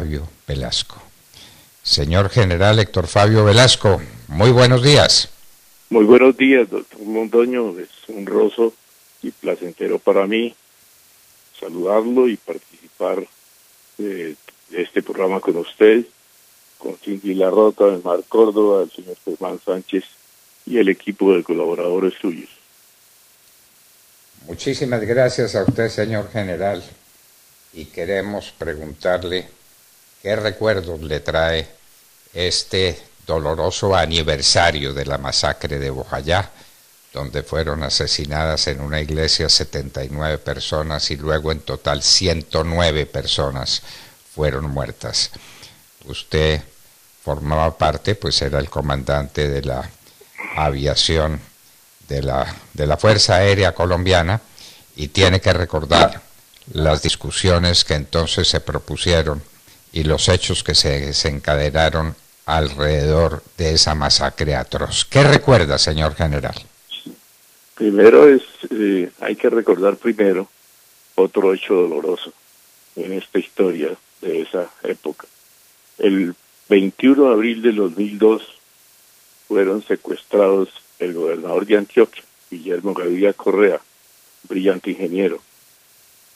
Fabio Velasco. Señor General Héctor Fabio Velasco, muy buenos días. Muy buenos días, doctor Londoño. Es honroso y placentero para mí saludarlo y participar de este programa con usted, con Cindy Larrota, el Mar Córdoba, el señor Germán Sánchez y el equipo de colaboradores suyos. Muchísimas gracias a usted, señor General, y queremos preguntarle qué recuerdos le trae este doloroso aniversario de la masacre de Bojayá, donde fueron asesinadas en una iglesia 79 personas y luego en total 109 personas fueron muertas. Usted formaba parte, pues era el comandante de la aviación de la Fuerza Aérea Colombiana y tiene que recordar las discusiones que entonces se propusieron y los hechos que se desencadenaron alrededor de esa masacre atroz. ¿Qué recuerda, señor general? Primero hay que recordar primero otro hecho doloroso en esta historia de esa época. El 21 de abril de 2002 fueron secuestrados el gobernador de Antioquia, Guillermo Gaviria Correa, brillante ingeniero,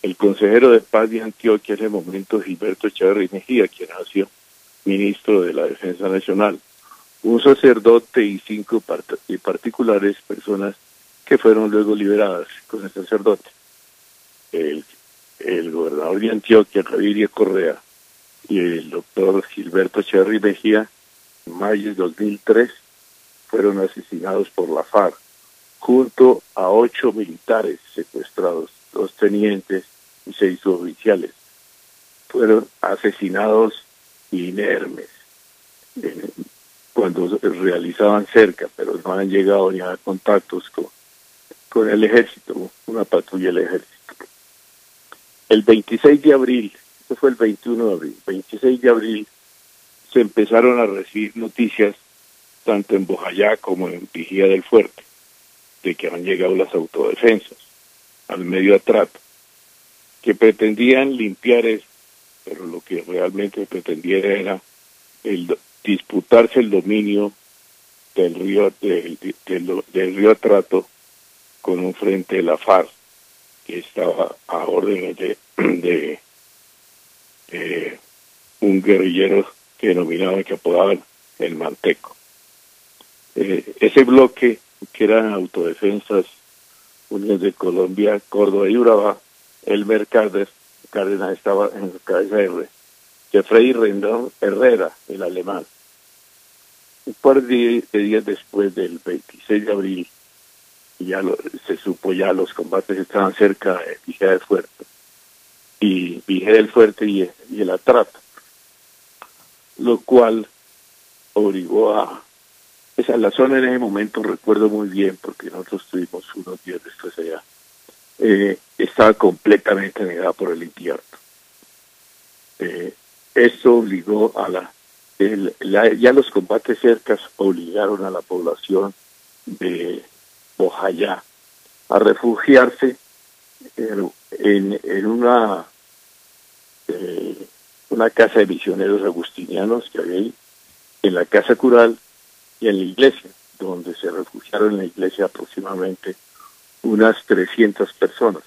el consejero de paz de Antioquia en ese momento, Gilberto Echeverri Mejía, quien ha sido ministro de la Defensa Nacional, un sacerdote y 5 particulares personas que fueron luego liberadas con el sacerdote. El gobernador de Antioquia, Gaviria Correa, y el doctor Gilberto Echeverri Mejía, en mayo de 2003, fueron asesinados por la FARC, junto a 8 militares secuestrados, 2 tenientes y 6 oficiales. Fueron asesinados inermes cuando realizaban cerca, pero no han llegado ni a contactos con el ejército, una patrulla del ejército. El 26 de abril, eso fue el 21 de abril, 26 de abril, se empezaron a recibir noticias tanto en Bojayá como en Vigía del Fuerte, de que han llegado las autodefensas al medio atrato, que pretendían limpiar eso, pero lo que realmente pretendían era disputarse el dominio del río Atrato con un frente de la FARC, que estaba a órdenes de un guerrillero que denominaban, que apodaban el Manteco. Ese bloque, que eran autodefensas Unidas de Colombia, Córdoba y Urabá, Elmer Cárdenas estaba en la cabeza de Freddy Rendón Herrera, el alemán. Un par de días después del 26 de abril, se supo ya los combates estaban cerca de Vigía del Fuerte, y el Atrato, lo cual obligó a... la zona en ese momento, recuerdo muy bien, porque nosotros estuvimos unos días después allá, estaba completamente negada por el invierno. Esto obligó a ya los combates cercas obligaron a la población de Bojayá a refugiarse en una casa de misioneros agustinianos que había ahí, en la casa cural y en la iglesia, donde se refugiaron en la iglesia aproximadamente unas 300 personas.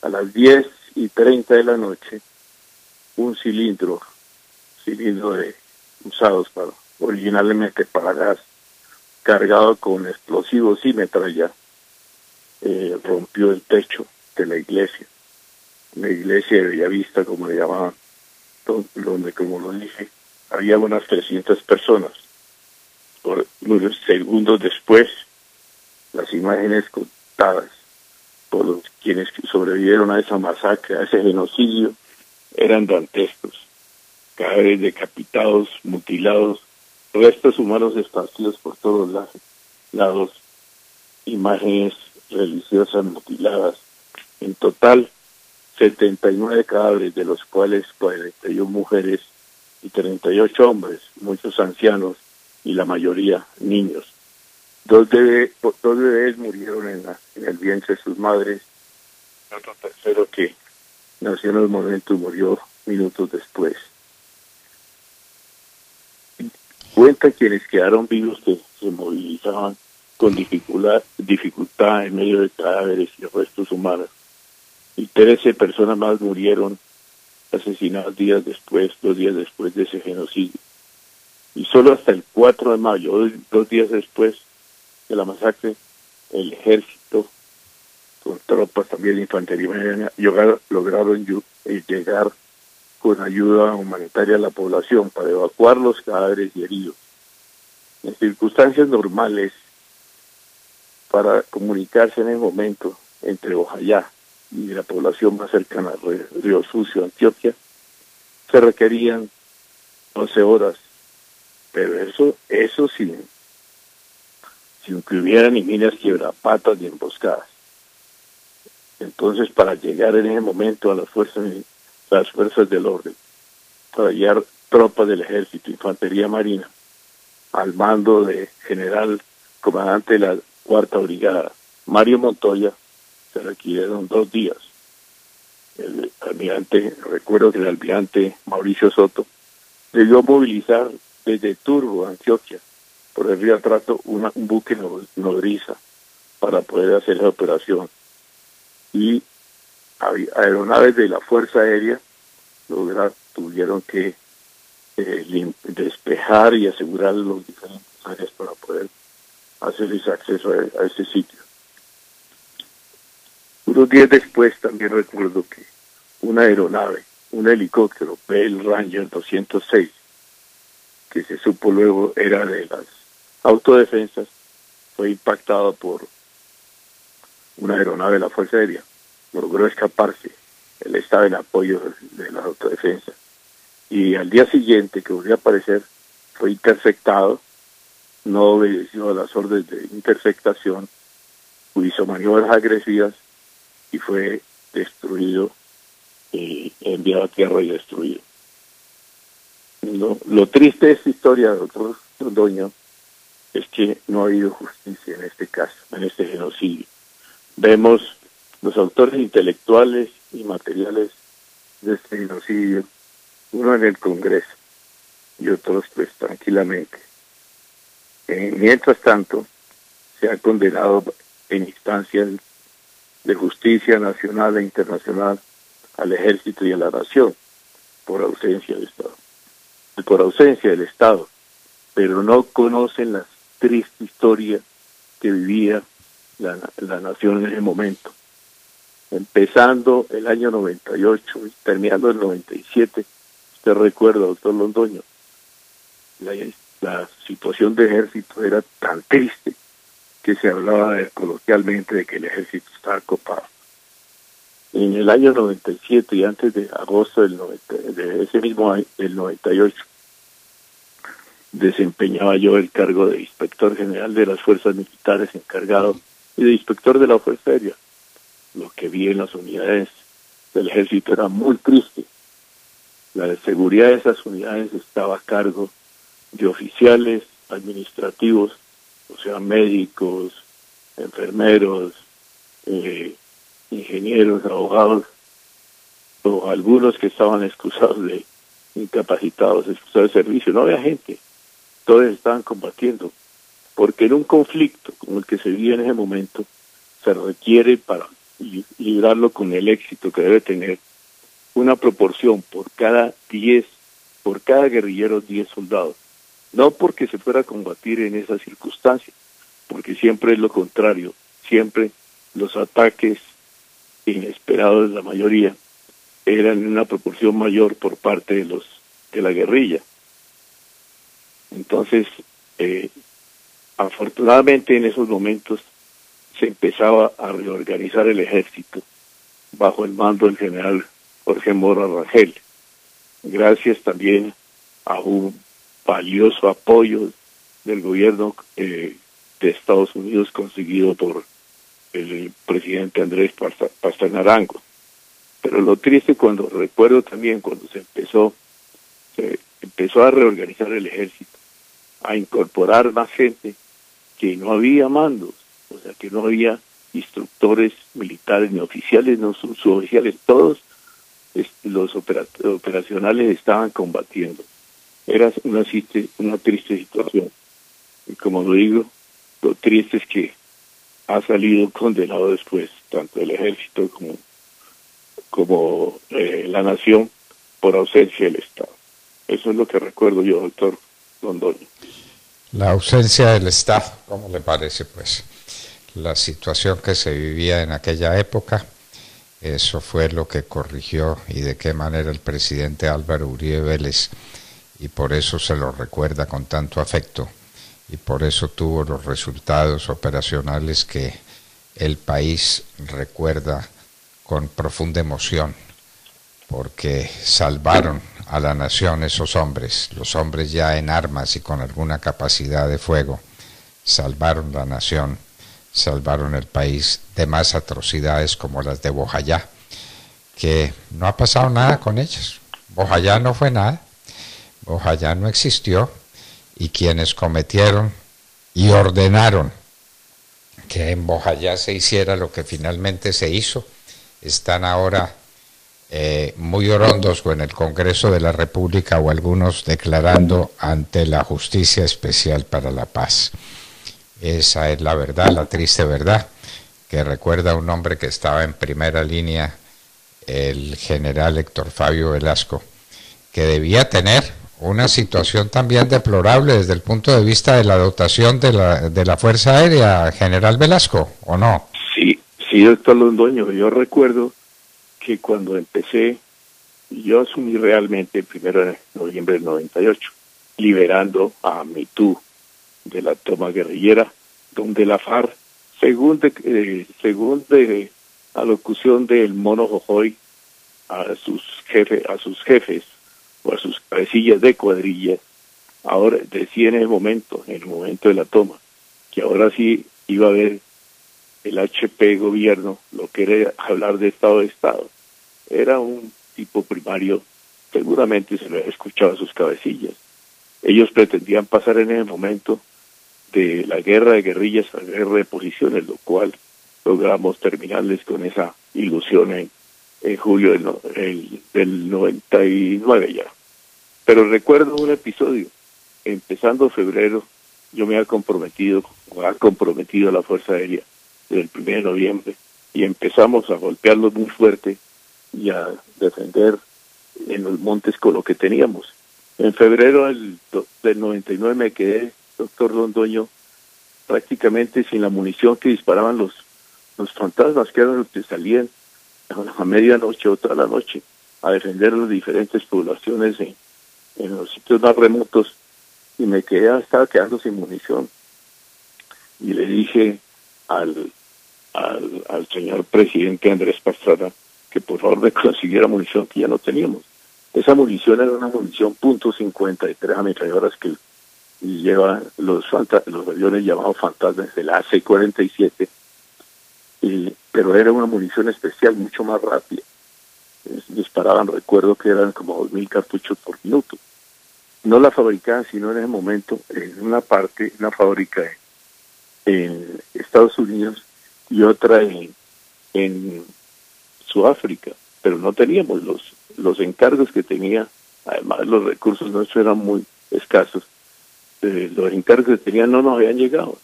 A las 10:30 de la noche, un cilindro usados originalmente para gas, cargado con explosivos y metralla, rompió el techo de la iglesia de Bellavista, como le llamaban, donde, como lo dije, había unas 300 personas. Por unos segundos después, las imágenes contadas por los quienes sobrevivieron a esa masacre, a ese genocidio, eran dantescos. Cadáveres decapitados, mutilados, restos humanos esparcidos por todos lados, imágenes religiosas mutiladas. En total, 79 cadáveres, de los cuales 41 mujeres y 38 hombres, muchos ancianos y la mayoría niños. Dos bebés murieron en el vientre de sus madres, otro tercero que nació en el momento murió minutos después. Cuentan quienes quedaron vivos que se movilizaban con dificultad en medio de cadáveres y restos humanos. Y 13 personas más murieron asesinadas 2 días después de ese genocidio. Y solo hasta el 4 de mayo, 2 días después de la masacre, el ejército, con tropas también de infantería, lograron llegar con ayuda humanitaria a la población para evacuar los cadáveres y heridos. En circunstancias normales, para comunicarse en el momento entre Ojayá y la población más cercana al Río Sucio, Antioquia, se requerían 12 horas, pero eso sin que hubiera ni minas quiebrapatas ni emboscadas. Entonces, para llegar en ese momento a las fuerzas del orden, para llegar tropas del ejército, infantería marina, al mando de general comandante de la 4ª Brigada, Mario Montoya, se requirieron 2 días. Recuerdo que el almirante Mauricio Soto debió movilizar desde Turbo, Antioquia, por el río Atrato, un buque nodriza para poder hacer la operación. Y aeronaves de la Fuerza Aérea tuvieron que despejar y asegurar los diferentes áreas para poder hacerles acceso a ese sitio. Unos días después también recuerdo que una aeronave, un helicóptero Bell Ranger 206, que se supo luego era de las autodefensas, fue impactado por una aeronave de la Fuerza Aérea. Logró escaparse. Él estaba en apoyo de la autodefensa. Y al día siguiente, que volvió a aparecer, fue interceptado, no obedeció a las órdenes de interceptación, hizo maniobras agresivas y fue destruido, y enviado a tierra y destruido. Lo triste de esta historia, doctor Londoño, es que no ha habido justicia en este caso, en este genocidio. Vemos los autores intelectuales y materiales de este genocidio, uno en el Congreso y otros pues tranquilamente. Mientras tanto, se ha condenado en instancias de justicia nacional e internacional al ejército y a la nación por ausencia del Estado, pero no conocen la triste historia que vivía la nación en ese momento. Empezando el año 98 y terminando el 97, usted recuerda, doctor Londoño, la situación del ejército era tan triste que se hablaba coloquialmente de que el ejército estaba copado. En el año 97 y antes de agosto de ese mismo año, del 98, desempeñaba yo el cargo de inspector general de las fuerzas militares encargado y de inspector de la Fuerza Aérea. Lo que vi en las unidades del ejército era muy triste. La seguridad de esas unidades estaba a cargo de oficiales administrativos, o sea, médicos, enfermeros, ingenieros, abogados, o algunos que estaban excusados de incapacitados, excusados de servicio. No había gente, todos estaban combatiendo, porque en un conflicto como el que se vivía en ese momento, se requiere para librarlo con el éxito que debe tener una proporción por cada guerrillero 10 soldados. No porque se fuera a combatir en esas circunstancias, porque siempre es lo contrario, siempre los ataques inesperados, la mayoría, eran en una proporción mayor por parte de la guerrilla. Entonces, afortunadamente en esos momentos se empezaba a reorganizar el ejército bajo el mando del general Jorge Mora Rangel, gracias también a un valioso apoyo del gobierno de Estados Unidos conseguido por el presidente Andrés Pastrana Arango. Pero lo triste recuerdo también cuando se empezó a reorganizar el ejército, a incorporar más gente, que no había mandos, o sea que no había instructores militares ni oficiales, no suboficiales, todos los operacionales estaban combatiendo. Era una triste situación. Y como lo digo, lo triste es que ha salido condenado después, tanto el ejército como la nación, por ausencia del Estado. Eso es lo que recuerdo yo, doctor Londoño. La ausencia del Estado, ¿cómo le parece, pues? La situación que se vivía en aquella época, eso fue lo que corrigió y de qué manera el presidente Álvaro Uribe Vélez, y por eso se lo recuerda con tanto afecto, y por eso tuvo los resultados operacionales que el país recuerda con profunda emoción, porque salvaron a la nación esos hombres, los hombres ya en armas y con alguna capacidad de fuego, salvaron la nación, salvaron el país de más atrocidades como las de Bojayá, que no ha pasado nada con ellas. Bojayá no fue nada, Bojayá no existió, y quienes cometieron y ordenaron que en Bojayá se hiciera lo que finalmente se hizo, están ahora muy orondos en el Congreso de la República, o algunos declarando ante la Justicia Especial para la Paz. Esa es la verdad, la triste verdad, que recuerda a un hombre que estaba en primera línea, el general Héctor Fabio Velasco, que debía tener una situación también deplorable desde el punto de vista de la dotación de la Fuerza Aérea, general Velasco, ¿o no? Sí, sí, doctor Londoño, yo recuerdo que cuando empecé, yo asumí realmente el 1 de noviembre del 98, liberando a Mitú de la toma guerrillera, donde la FARC, según alocución del Mono Jojoy, a sus jefes o a sus cabecillas de cuadrilla, ahora decía en el momento de la toma, que ahora sí iba a haber el HP gobierno, lo que era hablar de Estado de Estado. Era un tipo primario, seguramente se lo había escuchado a sus cabecillas. Ellos pretendían pasar en el momento de la guerra de guerrillas a la guerra de posiciones, lo cual logramos terminarles con esa ilusión en julio del 99 ya. Pero recuerdo un episodio, empezando febrero, yo me había comprometido a la Fuerza Aérea desde el 1 de noviembre, y empezamos a golpearlos muy fuerte y a defender en los montes con lo que teníamos. En febrero del 99 me quedé, doctor Londoño, prácticamente sin la munición que disparaban los fantasmas, que eran los que salían a medianoche o toda la noche a defender las diferentes poblaciones en los sitios más remotos, y estaba quedando sin munición. Y le dije al señor presidente Andrés Pastrana que por favor me consiguiera munición, que ya no teníamos. Esa munición era una munición .53 ametralladoras que llevan los aviones llamados fantasmas de la AC-47, pero era una munición especial, mucho más rápida. Disparaban, recuerdo que eran como 2.000 cartuchos por minuto. No la fabricaban sino en ese momento en una fábrica en Estados Unidos y otra en Sudáfrica, pero no teníamos los encargos que tenía. Además, los recursos nuestros eran muy escasos. Los encargos que tenían no nos habían llegado.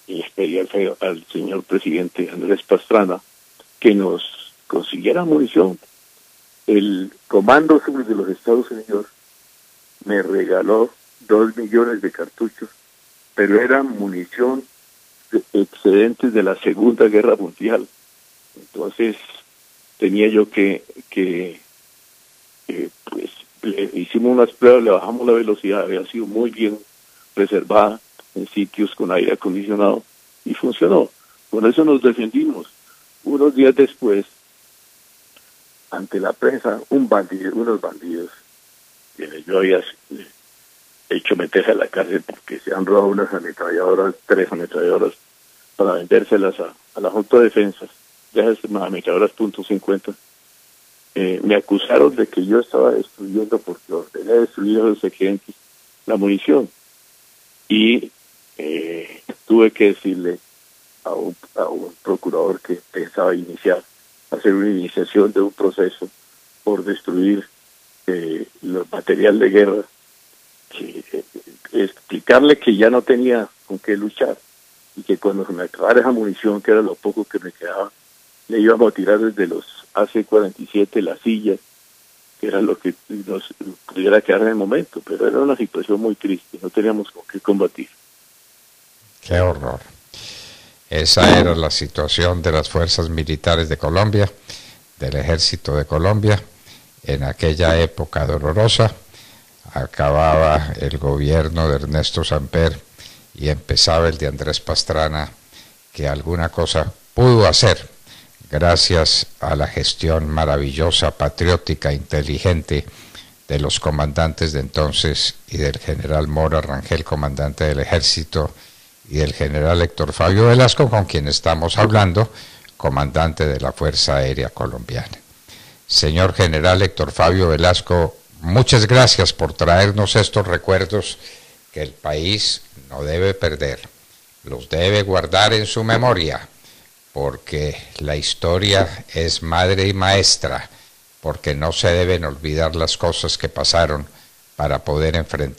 Y les pedí al señor presidente Andrés Pastrana que nos consiguiera munición. El Comando Sur de los Estados Unidos me regaló 2 millones de cartuchos, pero eran munición excedentes de la Segunda Guerra Mundial. Entonces tenía yo que pues le hicimos unas pruebas, le bajamos la velocidad, había sido muy bien preservada en sitios con aire acondicionado y funcionó. Con eso nos defendimos. Unos días después, ante la prensa, unos bandidos, quienes yo había hecho meterse a la cárcel porque se han robado unas ametralladoras, 3 ametralladoras, para vendérselas a la Junta de Defensa, de esas ametralladoras .50, me acusaron de que yo estaba destruyendo, porque ordené destruir a los agentes la munición, y tuve que decirle a un procurador que pensaba hacer una iniciación de un proceso por destruir el material de guerra, explicarle que ya no tenía con qué luchar y que cuando se me acabara esa munición, que era lo poco que me quedaba, le íbamos a tirar desde los AC-47 las sillas, que era lo que nos pudiera quedar en el momento, pero era una situación muy triste, no teníamos con qué combatir. Qué horror. Esa era la situación de las fuerzas militares de Colombia, del ejército de Colombia, en aquella época dolorosa. Acababa el gobierno de Ernesto Samper y empezaba el de Andrés Pastrana, que alguna cosa pudo hacer gracias a la gestión maravillosa, patriótica, inteligente de los comandantes de entonces y del general Mora Rangel, comandante del ejército, y del general Héctor Fabio Velasco, con quien estamos hablando, comandante de la Fuerza Aérea Colombiana. Señor general Héctor Fabio Velasco, muchas gracias por traernos estos recuerdos que el país no debe perder, los debe guardar en su memoria, porque la historia es madre y maestra, porque no se deben olvidar las cosas que pasaron para poder enfrentar